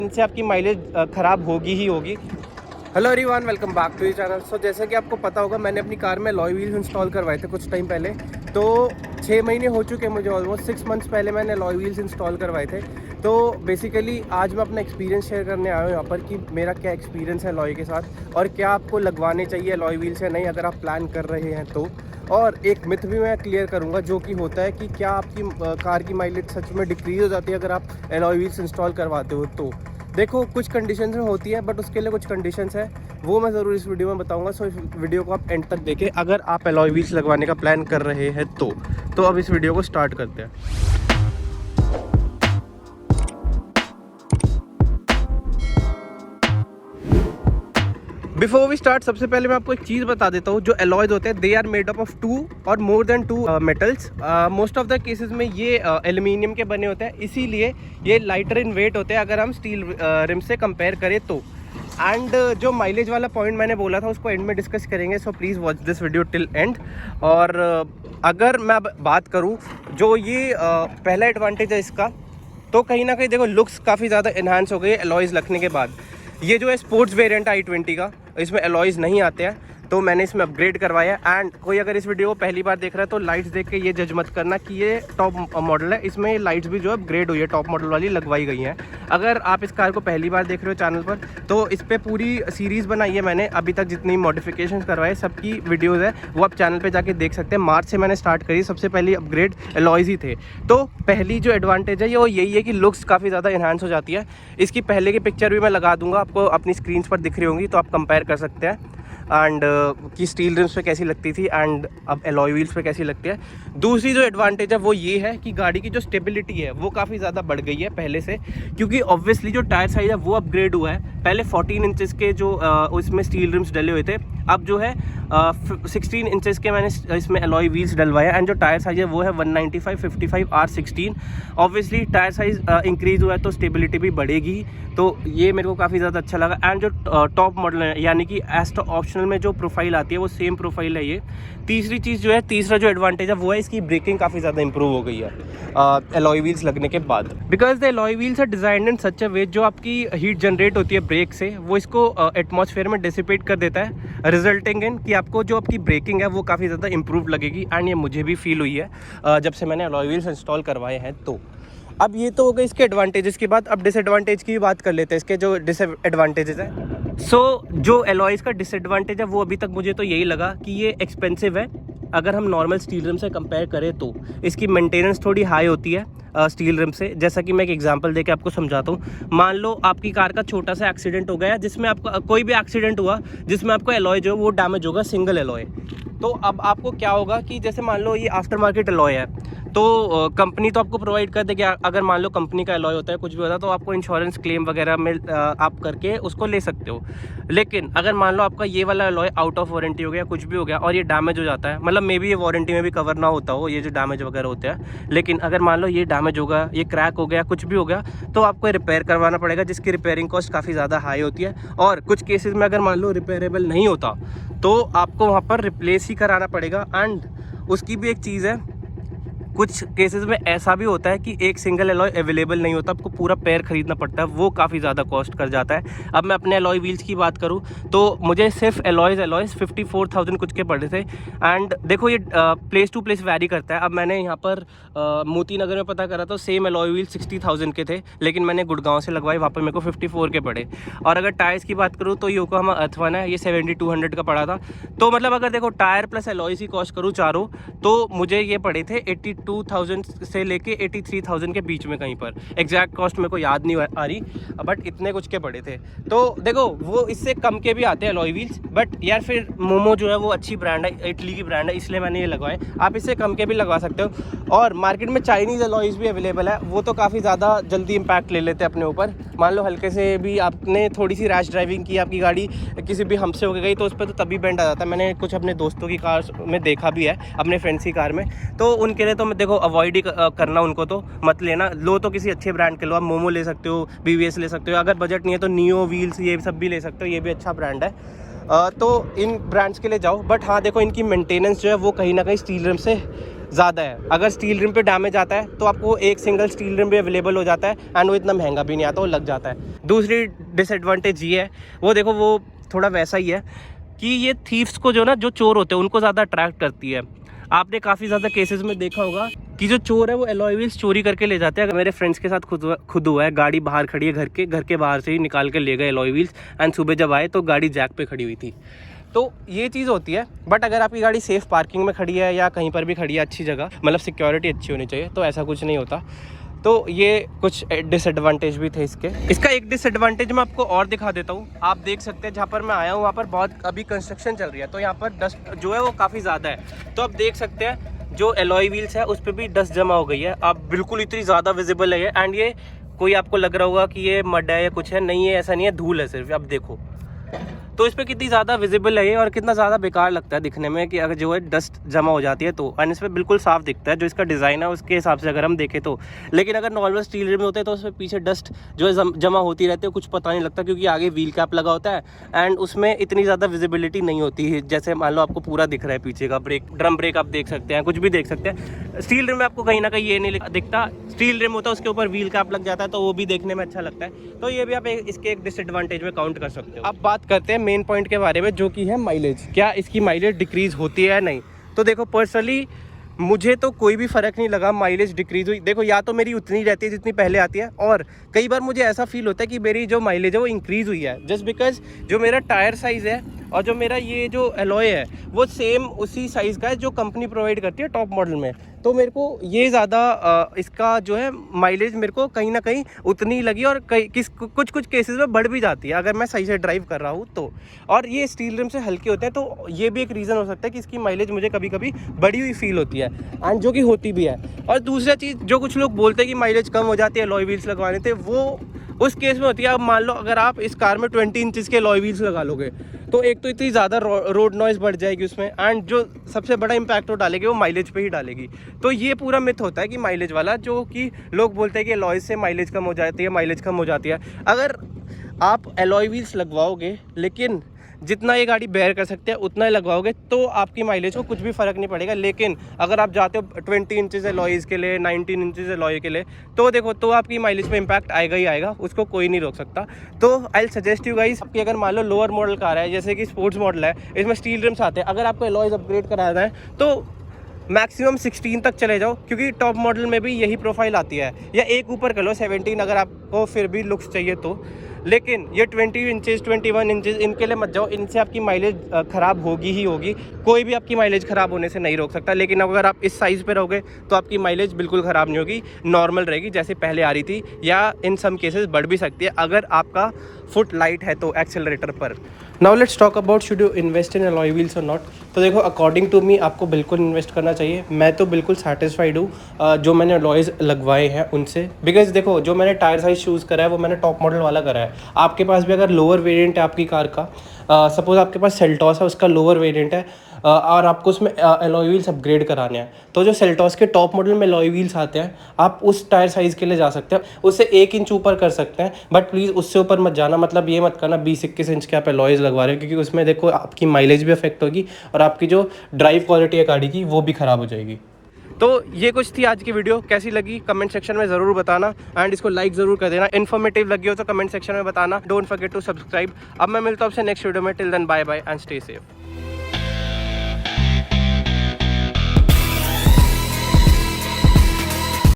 इनसे आपकी माइलेज ख़राब होगी ही होगी। Hello everyone, welcome back to the channel. So जैसे कि आपको पता होगा, मैंने अपनी कार में अलॉय व्हील्स इंस्टॉल करवाए थे कुछ टाइम पहले। तो 6 महीने हो चुके हैं मुझे, ऑलमोस्ट 6 मंथ्स पहले मैंने अलॉय व्हील्स इंस्टॉल करवाए थे। तो बेसिकली आज मैं अपना एक्सपीरियंस शेयर करने आया हूँ यहाँ पर कि मेरा क्या एक्सपीरियंस है अलॉय के साथ और क्या आपको लगवाने चाहिए अलॉय व्हील्स या नहीं अगर आप प्लान कर रहे हैं तो। और एक मिथ भी मैं क्लियर करूँगा जो कि होता है कि क्या आपकी कार की माइलेज सच में डिक्रीज़ हो जाती है अगर आप अलॉय व्हील्स इंस्टॉल करवाते हो तो। देखो, कुछ कंडीशंस में होती है, बट उसके लिए कुछ कंडीशंस है, वो मैं ज़रूर इस वीडियो में बताऊंगा। सो इस वीडियो को आप एंड तक देखें अगर आप अलॉय व्हील्स लगवाने का प्लान कर रहे हैं तो अब इस वीडियो को स्टार्ट करते हैं। बिफोर वी स्टार्ट, सबसे पहले मैं आपको एक चीज़ बता देता हूँ। जो अलॉयज होते हैं they are made up of 2 और more than 2 metals. Most of the cases में ये एल्यूमिनियम के बने होते हैं, इसीलिए ये लाइटर इन वेट होते हैं अगर हम स्टील रिम से कंपेयर करें तो। एंड जो माइलेज वाला पॉइंट मैंने बोला था उसको एंड में डिस्कस करेंगे, so please watch this video till and. और अगर मैं बात करूँ जो ये पहला एडवांटेज है इसका, तो कहीं ना कहीं देखो लुक्स काफ़ी ज़्यादा इन्हांस हो गई अलॉयज़ लगने के बाद। ये जो है स्पोर्ट्स वेरिएंट है i20 का, इसमें अलॉयज़ नहीं आते हैं, तो मैंने इसमें अपग्रेड करवाया। एंड कोई अगर इस वीडियो को पहली बार देख रहा है तो लाइट्स देख के ये जज मत करना कि ये टॉप मॉडल है, इसमें लाइट्स भी जो है अपग्रेड हुई है, टॉप मॉडल वाली लगवाई गई हैं। अगर आप इस कार को पहली बार देख रहे हो चैनल पर, तो इस पर पूरी सीरीज़ बनाई है मैंने, अभी तक जितनी मॉडिफिकेशन करवाए सबकी वीडियोज़ है वो आप चैनल पर जाके देख सकते हैं। मार्च से मैंने स्टार्ट करी, सबसे पहले अपग्रेड अलॉयज़ ही थे। तो पहली जो एडवांटेज है ये वो यही है कि लुक्स काफ़ी ज़्यादा इन्हांस हो जाती है। इसकी पहले की पिक्चर भी मैं लगा दूंगा, आपको अपनी स्क्रीन पर दिख रही होंगी, तो आप कंपेयर कर सकते हैं एंड कि स्टील रिम्स पे कैसी लगती थी एंड अब अलॉय व्हील्स पे कैसी लगती है। दूसरी जो एडवांटेज है वो ये है कि गाड़ी की जो स्टेबिलिटी है वो काफ़ी ज़्यादा बढ़ गई है पहले से, क्योंकि ऑब्वियसली जो टायर साइज़ है वो अपग्रेड हुआ है। पहले 14 इंचेस के जो उसमें स्टील रिम्स डले हुए थे, अब जो है 16 इंचेस के मैंने इसमें अलॉय व्हील्स डलवाए एंड जो टायर साइज़ है वो है 195 55 R16। Obviously tyre size increase हुआ है तो स्टेबिलिटी भी बढ़ेगी, तो ये मेरे को काफ़ी ज़्यादा अच्छा लगा। एंड जो टॉप मॉडल है यानी कि एस्ट्रो ऑप्शनल में जो प्रोफाइल आती है वो सेम प्रोफाइल है ये। तीसरी चीज़ जो है, तीसरा जो एडवांटेज है वो है इसकी ब्रेकिंग काफ़ी ज़्यादा इंप्रूव हो गई है अलॉय व्हील्स लगने के बाद, because the alloy wheels are designed in such a way जो आपकी हीट जनरेट होती है ब्रेक से वो इसको एटमॉस्फेयर में डिसिपेट कर देता है, रिजल्टिंग इन कि आपको जो आपकी ब्रेकिंग है वो काफ़ी ज़्यादा इंप्रूव लगेगी। एंड ये मुझे भी फील हुई है जब से मैंने अलॉय व्हील्स इंस्टॉल करवाए हैं। तो अब ये तो हो गए इसके एडवांटेजेस की बात, अब डिसएडवांटेज की भी बात कर लेते हैं, इसके जो डिसएडवांटेजेस हैं। सो जो अलॉयज़ का डिसएडवांटेज है वो अभी तक मुझे तो यही लगा कि ये एक्सपेंसिव है अगर हम नॉर्मल स्टील रिम से कंपेयर करें तो। इसकी मेंटेनेंस थोड़ी हाई होती है स्टील रिम से। जैसा कि मैं एक एग्जांपल देके आपको समझाता हूँ। मान लो आपकी कार का छोटा सा एक्सीडेंट हो गया, जिसमें आपका कोई भी एक्सीडेंट हुआ जिसमें आपको अलॉय जो है वो डैमेज होगा, सिंगल अलॉय। तो अब आपको क्या होगा कि जैसे मान लो ये आफ्टर मार्केट अलॉय है, तो कंपनी तो आपको प्रोवाइड कर देगी। अगर मान लो कंपनी का अलॉय होता है, कुछ भी होता है, तो आपको इंश्योरेंस क्लेम वगैरह में आप करके उसको ले सकते हो। लेकिन अगर मान लो आपका ये वाला अलॉय आउट ऑफ वारंटी हो गया, कुछ भी हो गया और ये डैमेज हो जाता है, मतलब मे बी ये वारंटी में भी कवर ना होता हो ये जो डैमेज वगैरह होते हैं, लेकिन अगर मान लो ये डैमेज होगा, ये क्रैक हो गया, कुछ भी हो गया, तो आपको रिपेयर करवाना पड़ेगा, जिसकी रिपेयरिंग कॉस्ट काफ़ी ज़्यादा हाई होती है। और कुछ केसेस में अगर मान लो रिपेयरेबल नहीं होता तो आपको वहाँ पर रिप्लेस ही कराना पड़ेगा। एंड उसकी भी एक चीज़ है, कुछ केसेस में ऐसा भी होता है कि एक सिंगल अलॉय अवेलेबल नहीं होता, आपको पूरा पेयर खरीदना पड़ता है, वो काफ़ी ज़्यादा कॉस्ट कर जाता है। अब मैं अपने अलॉय व्हील्स की बात करूँ तो मुझे सिर्फ अलॉयज़ 54,000 कुछ के पड़े थे। एंड देखो ये प्लेस टू प्लेस वैरी करता है। अब मैंने यहाँ पर मोती नगर में पता करा तो सेम अलॉय व्हील 60,000 के थे, लेकिन मैंने गुड़गांव से लगवाए, वहाँ पर मेरे को 54 के पड़े। और अगर टायर्स की बात करूँ तो योकोहामा अर्थ1 है, ये 7200 का पड़ा था। तो मतलब अगर देखो टायर प्लस अलॉयज़ की कॉस्ट करूँ चारों, तो मुझे ये पड़े थे 82,000 से लेके 83,000 के बीच में कहीं पर। एग्जैक्ट कॉस्ट मेरे को याद नहीं आ रही, बट इतने कुछ के पड़े थे। तो देखो वो इससे कम के भी आते हैं अलॉय व्हील्स, बट यार फिर मोमो जो है वो अच्छी ब्रांड है, इटली की ब्रांड है, इसलिए मैंने ये लगवाए। आप इससे कम के भी लगवा सकते हो। और मार्केट में चाइनीज़ अलॉयज़ भी अवेलेबल है, वो तो काफ़ी ज़्यादा जल्दी इम्पैक्ट ले लेते हैं अपने ऊपर। मान लो हल्के से भी आपने थोड़ी सी रैश ड्राइविंग की, आपकी गाड़ी किसी भी हमसे हो गई, तो उस पर तो तभी बेंड आ जाता है। मैंने कुछ अपने दोस्तों की कार में देखा भी है, अपने फ्रेंड्स की कार में, तो उनके लिए तो मैं देखो अवॉइड ही करना, उनको तो मत लेना। लो तो किसी अच्छे ब्रांड के लो, आप मोमो ले सकते हो, BVS ले सकते हो, अगर बजट नहीं है तो नियो व्हील्स ये सब भी ले सकते हो, ये भी अच्छा ब्रांड है। तो इन ब्रांड्स के लिए जाओ। बट हाँ देखो, इनकी मेंटेनेंस जो है वो कहीं ना कहीं स्टील रिम से ज़्यादा है। अगर स्टील रिम पे डैमेज आता है तो आपको एक सिंगल स्टील रिम भी अवेलेबल हो जाता है एंड वो इतना महंगा भी नहीं आता, वो लग जाता है। दूसरी डिसएडवांटेज ये है, वो देखो वो थोड़ा वैसा ही है कि ये थीव्स को जो ना, जो चोर होते हैं उनको ज़्यादा अट्रैक्ट करती है। आपने काफ़ी ज़्यादा केसेस में देखा होगा कि जो चोर है वो एलॉय व्हील्स चोरी करके ले जाते हैं। अगर मेरे फ्रेंड्स के साथ खुद हुआ है, गाड़ी बाहर खड़ी है, घर के बाहर से ही निकाल के ले गए एलॉय व्हील्स एंड सुबह जब आए तो गाड़ी जैक पे खड़ी हुई थी। तो ये चीज़ होती है। बट अगर आपकी गाड़ी सेफ़ पार्किंग में खड़ी है या कहीं पर भी खड़ी है अच्छी जगह, मतलब सिक्योरिटी अच्छी होनी चाहिए, तो ऐसा कुछ नहीं होता। तो ये कुछ डिसएडवांटेज भी थे इसके। इसका एक डिसएडवांटेज मैं आपको और दिखा देता हूँ। आप देख सकते हैं जहाँ पर मैं आया हूँ वहाँ पर बहुत अभी कंस्ट्रक्शन चल रही है, तो यहाँ पर डस्ट जो है वो काफ़ी ज़्यादा है। तो आप देख सकते हैं जो एलॉय व्हील्स है उस पर भी डस्ट जमा हो गई है। आप बिल्कुल इतनी ज़्यादा विजिबल है एंड ये कोई आपको लग रहा होगा कि ये मड है या कुछ है, नहीं है, ऐसा नहीं है, धूल है सिर्फ। आप देखो तो इस पर कितनी ज़्यादा विजिबल है ये और कितना ज़्यादा बेकार लगता है दिखने में कि अगर जो है डस्ट जमा हो जाती है तो। एंड इस पर बिल्कुल साफ दिखता है, जो इसका डिज़ाइन है उसके हिसाब से अगर हम देखें तो। लेकिन अगर नॉर्मल स्टील रिम होते हैं तो उसमें पीछे डस्ट जो है जमा होती रहती है, कुछ पता नहीं लगता क्योंकि आगे व्हील कैप लगा होता है एंड उसमें इतनी ज़्यादा विजिबिलिटी नहीं होती है। जैसे मान लो आपको पूरा दिख रहा है पीछे का ब्रेक, ड्रम ब्रेक आप देख सकते हैं, कुछ भी देख सकते हैं। स्टील रिम में आपको कहीं ना कहीं ये नहीं दिखता। स्टील रिम होता है उसके ऊपर व्हील कैप लग जाता है तो वो भी देखने में अच्छा लगता है। तो ये भी आप इसके एक डिसएडवांटेज में काउंट कर सकते हो। अब बात करते हैं मेन पॉइंट के बारे में, जो कि है माइलेज। क्या इसकी माइलेज डिक्रीज होती है या नहीं? तो देखो पर्सनली मुझे तो कोई भी फ़र्क नहीं लगा माइलेज डिक्रीज हुई। देखो या तो मेरी उतनी रहती है जितनी पहले आती है, और कई बार मुझे ऐसा फील होता है कि मेरी जो माइलेज है वो इंक्रीज़ हुई है, जस्ट बिकॉज जो मेरा टायर साइज़ है और जो मेरा ये जो एलॉय है वो सेम उसी साइज़ का है जो कंपनी प्रोवाइड करती है टॉप मॉडल में। तो मेरे को ये ज़्यादा इसका जो है माइलेज मेरे को कहीं ना कहीं उतनी लगी, और कुछ केसेस में बढ़ भी जाती है अगर मैं सही से ड्राइव कर रहा हूँ तो। और ये स्टील रिम से हल्के होते हैं तो ये भी एक रीज़न हो सकता है कि इसकी माइलेज मुझे कभी कभी बढ़ी हुई फील होती है, एंड जो कि होती भी है। और दूसरा चीज़, जो कुछ लोग बोलते हैं कि माइलेज कम हो जाती है एलॉय व्हील्स लगवाने से, वो उस केस में होती है। अब मान लो अगर आप इस कार में 20 इंचज़ के एलॉय व्हील्स लगा लोगे तो एक तो इतनी ज़्यादा रोड नॉइज़ बढ़ जाएगी उसमें, एंड जो सबसे बड़ा इम्पैक्ट वो डालेगी वो माइलेज पे ही डालेगी। तो ये पूरा मिथ होता है कि माइलेज वाला, जो कि लोग बोलते हैं कि एलॉय से माइलेज कम हो जाती है, माइलेज कम हो जाती है। अगर आप एलॉय व्हील्स लगवाओगे लेकिन जितना ये गाड़ी बेयर कर सकते हैं उतना ही लगवाओगे तो आपकी माइलेज को कुछ भी फ़र्क नहीं पड़ेगा। लेकिन अगर आप जाते हो 20 इंचज़ एलॉयज़ के लिए, 19 इंचज़ एलॉय के लिए, तो देखो तो आपकी माइलेज पे इम्पैक्ट आएगा ही आएगा, उसको कोई नहीं रोक सकता। तो आई सजेस्ट यू गाइस, आपकी अगर मान लो लोअर मॉडल कार है जैसे कि स्पोर्ट्स मॉडल है, इसमें स्टील रिम्स आते हैं, अगर आपको एलॉयज़ अपग्रेड कराना है तो मैक्सिमम 16 तक चले जाओ, क्योंकि टॉप मॉडल में भी यही प्रोफाइल आती है, या एक ऊपर कर लो 17 अगर आपको फिर भी लुक्स चाहिए तो। लेकिन ये 20 इंचज़ 21 इंचज़ इनके लिए मत जाओ, इनसे आपकी माइलेज ख़राब होगी ही होगी। कोई भी आपकी माइलेज ख़राब होने से नहीं रोक सकता। लेकिन अगर आप इस साइज़ पे रहोगे तो आपकी माइलेज बिल्कुल ख़राब नहीं होगी, नॉर्मल रहेगी जैसे पहले आ रही थी, या इन सम केसेस बढ़ भी सकती है अगर आपका फुट लाइट है तो एक्सेलरेटर पर। Now let's talk about should you invest in alloy wheels और नॉट। तो देखो अकॉर्डिंग टू मी आपको बिल्कुल इन्वेस्ट करना चाहिए। मैं तो बिल्कुल सेटिस्फाइड हूँ जो मैंने एलॉयज़ लगवाए हैं उनसे, बिकॉज देखो जो मैंने टायर साइज़ चूज़ करा है वो मैंने टॉप मॉडल वाला करा है। आपके पास भी अगर लोअर वेरिएंट है आपकी कार का, सपोज आपके पास सेल्टॉस है, उसका लोअर वेरिएंट है और आपको उसमें एलॉय व्हील्स अपग्रेड कराने हैं, तो जो सेल्टॉस के टॉप मॉडल में एलॉय व्हील्स आते हैं आप उस टायर साइज़ के लिए जा सकते हैं, उससे 1 इंच ऊपर कर सकते हैं, बट प्लीज़ उससे ऊपर मत जाना। मतलब ये मत करना 20-21 इंच के आप एलॉयज़ लगवा रहे हो, क्योंकि उसमें देखो आपकी माइलेज भी अफेक्ट होगी और आपकी जो ड्राइव क्वालिटी है गाड़ी की वो भी ख़राब हो जाएगी। तो ये कुछ थी आज की वीडियो, कैसी लगी कमेंट सेक्शन में ज़रूर बताना, एंड इसको लाइक ज़रूर कर देना। इन्फॉर्मेटिव लगी हो तो कमेंट सेक्शन में बताना। Don't forget to subscribe. अब मैं मिलता हूँ आपसे नेक्स्ट वीडियो में। Till then bye bye and stay safe.